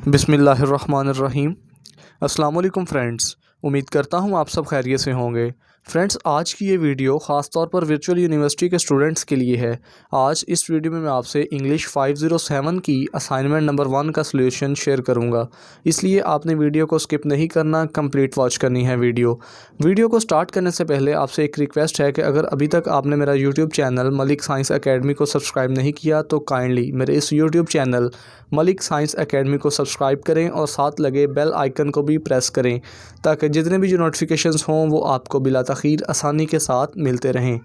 बिस्मिल्लाहिर्रहमानिर्रहीम। अस्सलाम वालेकुम फ्रेंड्स, उम्मीद करता हूँ आप सब खैरियत से होंगे। फ्रेंड्स, आज की ये वीडियो ख़ास तौर पर वर्चुअल यूनिवर्सिटी के स्टूडेंट्स के लिए है। आज इस वीडियो में मैं आपसे इंग्लिश 507 की असाइनमेंट नंबर 1 का सलूशन शेयर करूँगा, इसलिए आपने वीडियो को स्किप नहीं करना, कंप्लीट वॉच करनी है वीडियो को स्टार्ट करने से पहले आपसे एक रिक्वेस्ट है कि अगर अभी तक आपने मेरा YouTube channel Malik science academy को सब्सक्राइब नहीं किया तो काइंडली मेरे इस YouTube channel Malik science academy को सब्सक्राइब करें और साथ लगे बेल आइकन को भी प्रेस करें ताकि जितने भी जो नोटिफिकेशंस हों वो आपको बिला तख़ीर आसानी के साथ मिलते रहें।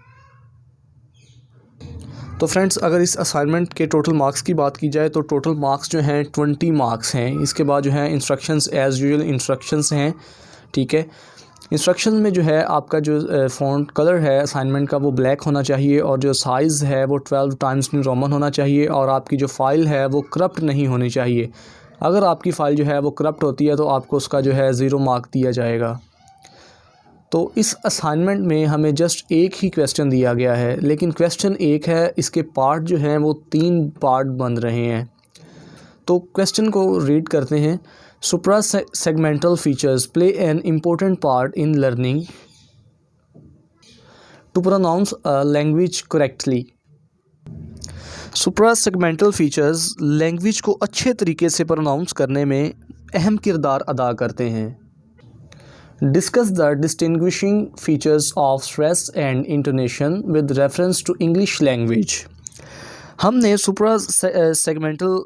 तो फ्रेंड्स, अगर इस असाइनमेंट के टोटल मार्क्स की बात की जाए तो टोटल मार्क्स जो हैं 20 मार्क्स हैं। इसके बाद जो है इंस्ट्रक्शंस एज़ यूजुअल इंस्ट्रक्शंस हैं, ठीक है। इंस्ट्रक्शन में जो है आपका जो फ़ॉन्ट कलर है असाइनमेंट का वो ब्लैक होना चाहिए और जो साइज़ है वो 12 टाइम्स न्यू रोमन होना चाहिए और आपकी जो फ़ाइल है वो करप्ट नहीं होनी चाहिए। अगर आपकी फ़ाइल जो है वो करप्ट होती है तो आपको उसका जो है 0 मार्क दिया जाएगा। तो इस असाइनमेंट में हमें जस्ट एक ही क्वेश्चन दिया गया है, लेकिन क्वेश्चन एक है, इसके पार्ट जो हैं वो 3 पार्ट बन रहे हैं। तो क्वेश्चन को रीड करते हैं। Suprasegmental features play an important part in learning to pronounce a language correctly. Suprasegmental features language को अच्छे तरीके से प्रोनाउंस करने में अहम किरदार अदा करते हैं। Discuss the distinguishing features of stress and intonation with reference to English language. हमने suprasegmental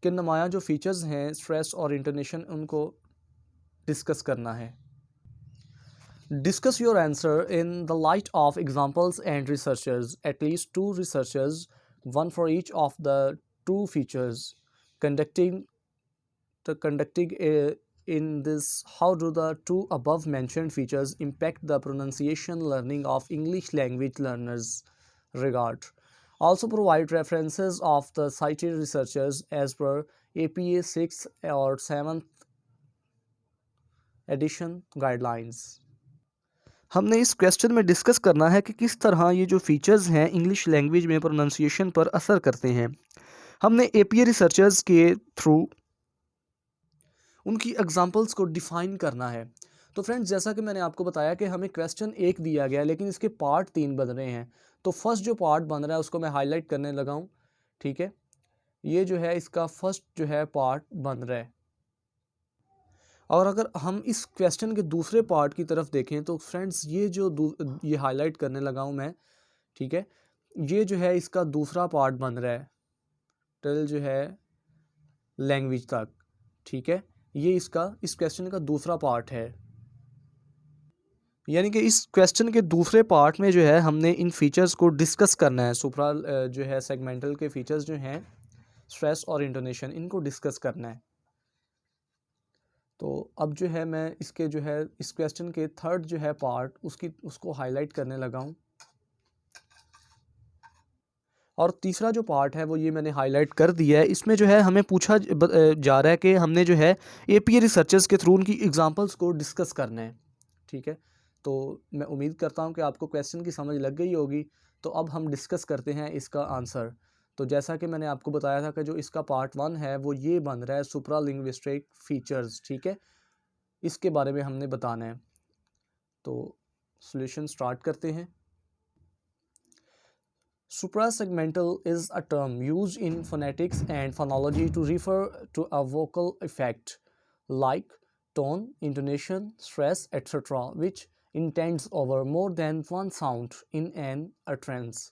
के नुमाया जो फ़ीचर्स हैं स्ट्रेस और इंटोनेशन उनको डिस्कस करना है। Discuss your answer in the light of examples and researchers, at least 2 researchers, 1 for each of the 2 features conducting in this. How do the 2 above mentioned features impact the pronunciation learning of English language learners? Regard. Also provide references of the cited researchers as per APA 6th or 7th edition guidelines. हमने इस question में discuss करना है कि किस तरह ये जो फीचर्स हैं इंग्लिश लैंग्वेज में प्रोनाउंसिएशन पर असर करते हैं। हमने APA रिसर्चर्स के थ्रू उनकी एग्जांपल्स को डिफ़ाइन करना है। तो फ्रेंड्स, जैसा कि मैंने आपको बताया कि हमें क्वेश्चन एक दिया गया लेकिन इसके पार्ट 3 बन रहे हैं। तो फर्स्ट जो पार्ट बन रहा है उसको मैं हाईलाइट करने लगा हूँ, ठीक है। ये जो है इसका फर्स्ट जो है पार्ट बन रहा है। और अगर हम इस क्वेश्चन के दूसरे पार्ट की तरफ देखें तो फ्रेंड्स ये जो ये हाईलाइट करने लगा हूँ मैं, ठीक है। ये जो है इसका दूसरा पार्ट बन रहा है टिल जो है लैंग्वेज तक, ठीक है। ये इसका इस क्वेश्चन का दूसरा पार्ट है, यानी कि इस क्वेश्चन के दूसरे पार्ट में जो है हमने इन फीचर्स को डिस्कस करना है। सुप्रा जो है सेगमेंटल के फीचर्स जो हैं स्ट्रेस और इंटोनेशन, इनको डिस्कस करना है। तो अब जो है मैं इसके जो है इस क्वेश्चन के थर्ड जो है पार्ट उसको हाईलाइट करने लगा हूँ। और तीसरा जो पार्ट है वो ये मैंने हाईलाइट कर दिया है। इसमें जो है हमें पूछा जा रहा है कि हमने जो है APA रिसर्चर्स के थ्रू उनकी एग्जांपल्स को डिस्कस करना है, ठीक है। तो मैं उम्मीद करता हूँ कि आपको क्वेश्चन की समझ लग गई होगी। तो अब हम डिस्कस करते हैं इसका आंसर। तो जैसा कि मैंने आपको बताया था कि जो इसका पार्ट 1 है वो ये बन रहा है सुप्रा लिंग्विस्टिक फीचर्स, ठीक है। इसके बारे में हमने बताना है। तो सॉल्यूशन स्टार्ट करते हैं। Suprasegmental is a term used in phonetics and phonology to refer to a vocal effect like tone, intonation, stress, etc., which intends over more than one sound in an utterance.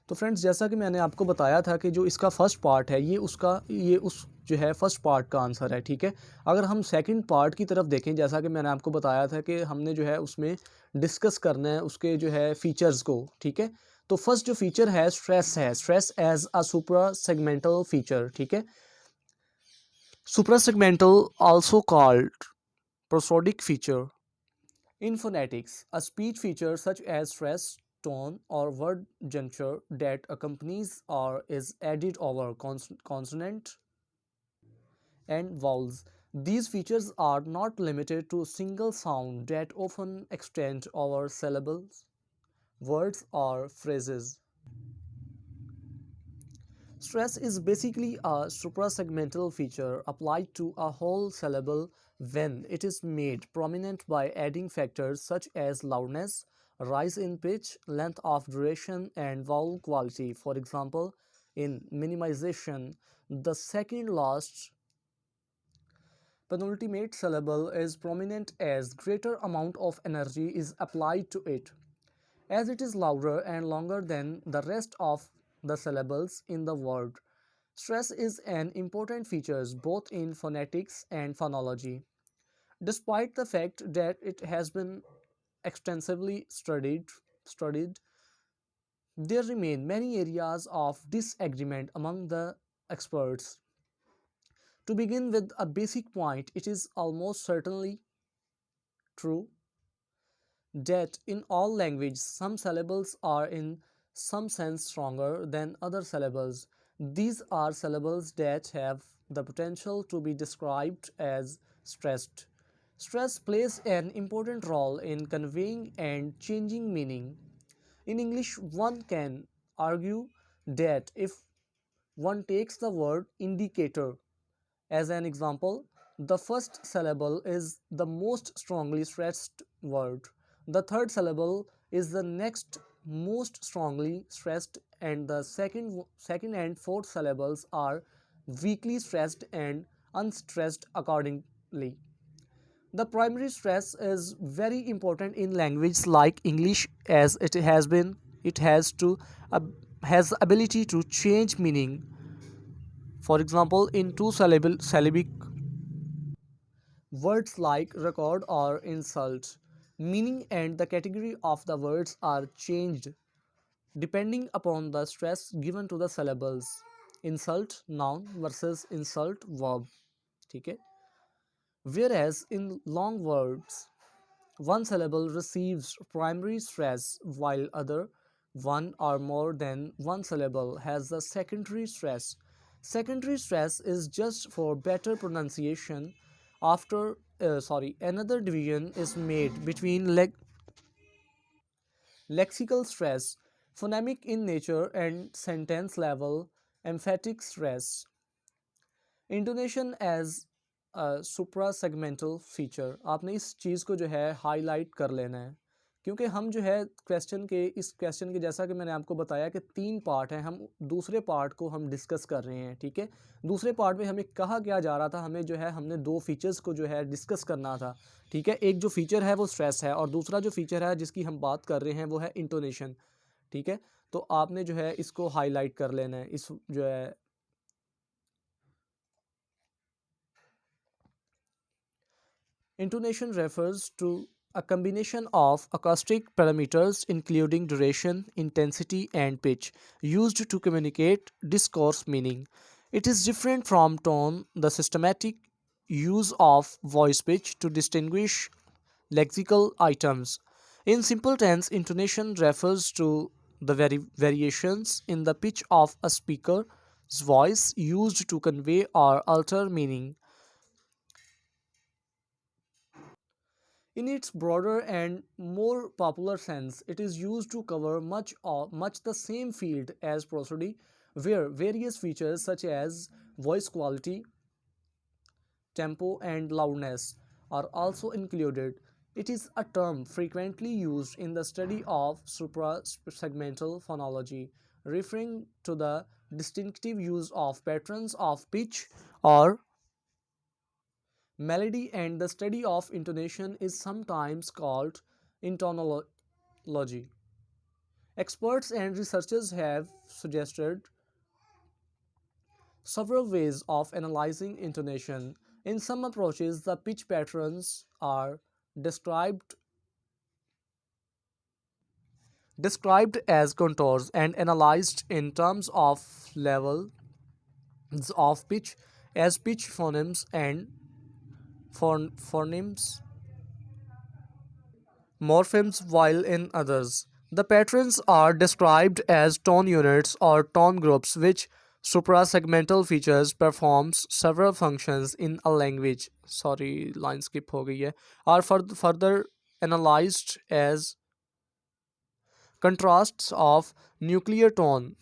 तो friends, जैसा कि मैंने आपको बताया था कि जो इसका फर्स्ट पार्ट है ये उस जो है फर्स्ट पार्ट का आंसर है, ठीक है। अगर हम सेकंड पार्ट की तरफ देखें, जैसा कि मैंने आपको बताया था कि हमने जो है उसमें डिस्कस करना है उसके जो है फीचर्स को, ठीक है। तो फर्स्ट जो फीचर है stress as a suprasegmental feature, ठीक है। Suprasegmental also called prosodic feature in phonetics, a speech feature such as stress, tone, or word juncture that accompanies or is added over consonant and vowels. These features are not limited to single sound that often extend over syllables, words, or phrases. Stress is basically a suprasegmental feature applied to a whole syllable when it is made prominent by adding factors such as loudness, rise in pitch, length of duration, and vowel quality. For example, in minimization, the second last penultimate syllable is prominent as greater amount of energy is applied to it, as it is louder and longer than the rest of the syllables in the word. Stress is an important feature both in phonetics and phonology. Despite the fact that it has been extensively studied, there remain many areas of disagreement among the experts. To begin with a basic point, it is almost certainly true that in all languages some syllables are in some sense stronger than other syllables. These are syllables that have the potential to be described as stressed. Stress plays an important role in conveying and changing meaning. In English, one can argue that if one takes the word indicator as an example, the first syllable is the most strongly stressed word. The third syllable is the next most strongly stressed, and the second and fourth syllables are weakly stressed and unstressed accordingly. The primary stress is very important in language like English, as it has to has ability to change meaning. For example, in two syllabic words like record or insult, meaning and the category of the words are changed depending upon the stress given to the syllables. Insult noun versus insult verb. ठीक है? Whereas in long words, one syllable receives primary stress while other one or more than one syllable has the secondary stress. Secondary stress is just for better pronunciation. Another division is made between lexical stress, phonemic in nature, and sentence level emphatic stress. Intonation as suprasegmental feature, आपने इस चीज़ को जो है highlight कर लेना है, क्योंकि हम जो है इस क्वेश्चन के जैसा कि मैंने आपको बताया कि 3 पार्ट हैं, हम दूसरे पार्ट को हम डिस्कस कर रहे हैं, ठीक है। दूसरे पार्ट में हमें कहा क्या जा रहा था, हमें जो है हमने 2 फीचर्स को जो है डिस्कस करना था, ठीक है। एक जो फीचर है वो स्ट्रेस है और दूसरा जो फीचर है जिसकी हम बात कर रहे हैं वो है इंटोनेशन, ठीक है। तो आपने जो है इसको हाईलाइट कर लेना है, इस जो है intonation refers to a combination of acoustic parameters including duration, intensity, and pitch used to communicate discourse meaning. It is different from tone, the systematic use of voice pitch to distinguish lexical items. In simple tense, intonation refers to the variations in the pitch of a speaker's voice used to convey or alter meaning. In its broader and more popular sense, it is used to cover much the same field as prosody, where various features such as voice quality, tempo, and loudness are also included. It is a term frequently used in the study of suprasegmental phonology, referring to the distinctive use of patterns of pitch or melody, and the study of intonation is sometimes called intonology. Experts and researchers have suggested several ways of analyzing intonation. In some approaches, the pitch patterns are described described as contours and analyzed in terms of levels of pitch as pitch phonemes and phonemes morphemes, while in others, the patterns are described as tone units or tone groups, which suprasegmental features performs several functions in a language. Sorry, line skip हो गई है. Are further analyzed as contrasts of nuclear tone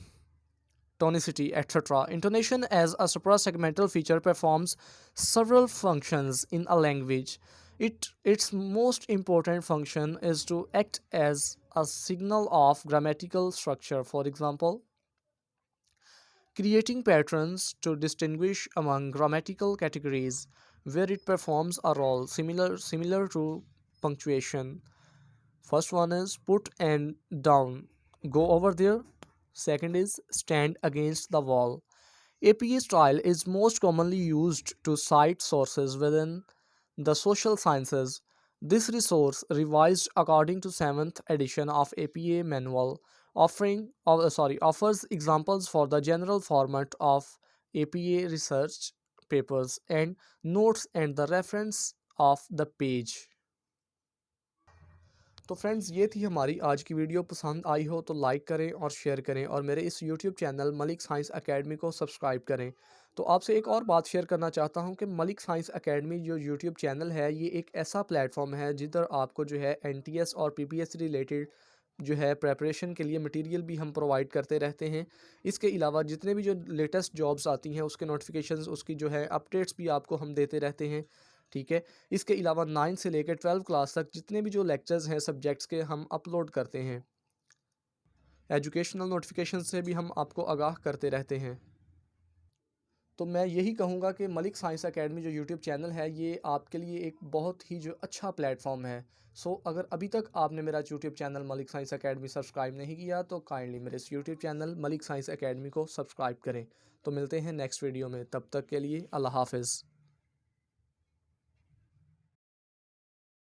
tonicity, etc. Intonation as a suprasegmental feature performs several functions in a language. Its most important function is to act as a signal of grammatical structure. For example, creating patterns to distinguish among grammatical categories where it performs a role similar to punctuation. First one is put and down, go over there. Second is stand against the wall. APA style is most commonly used to cite sources within the social sciences. This resource, revised according to 7th edition of APA manual, offers examples for the general format of APA research papers and notes and the reference of the page. तो friends, ये थी हमारी आज की video. पसंद आई हो तो like करें और शेयर करें और मेरे इस YouTube channel Malik science academy को सब्सक्राइब करें। तो आपसे एक और बात शेयर करना चाहता हूं कि मलिक साइंस एकेडमी जो यूट्यूब चैनल है, ये एक ऐसा प्लेटफॉर्म है जिधर आपको जो है एनटीएस और पीपीएस रिलेटेड जो है प्रेपरेशन के लिए मटेरियल भी हम प्रोवाइड करते रहते हैं। इसके अलावा जितने भी जो लेटेस्ट जॉब्स आती हैं उसके नोटिफिकेशंस, उसकी जो है अपडेट्स भी आपको हम देते रहते हैं। ठीक है, इसके अलावा 9 से लेकर 12 क्लास तक जितने भी जो लेक्चर्स हैं सब्जेक्ट्स के, हम अपलोड करते हैं। एजुकेशनल नोटिफिकेशन से भी हम आपको आगाह करते रहते हैं। तो मैं यही कहूँगा कि मलिक साइंस एकेडमी जो यूट्यूब चैनल है, ये आपके लिए एक बहुत ही जो अच्छा प्लेटफॉर्म है। सो अगर अभी तक आपने मेरा YouTube channel Malik science academy subscribe नहीं किया तो काइंडली मेरे इस YouTube channel Malik science academy को सब्सक्राइब करें। तो मिलते हैं नेक्स्ट वीडियो में, तब तक के लिए अल्लाह हाफिज़।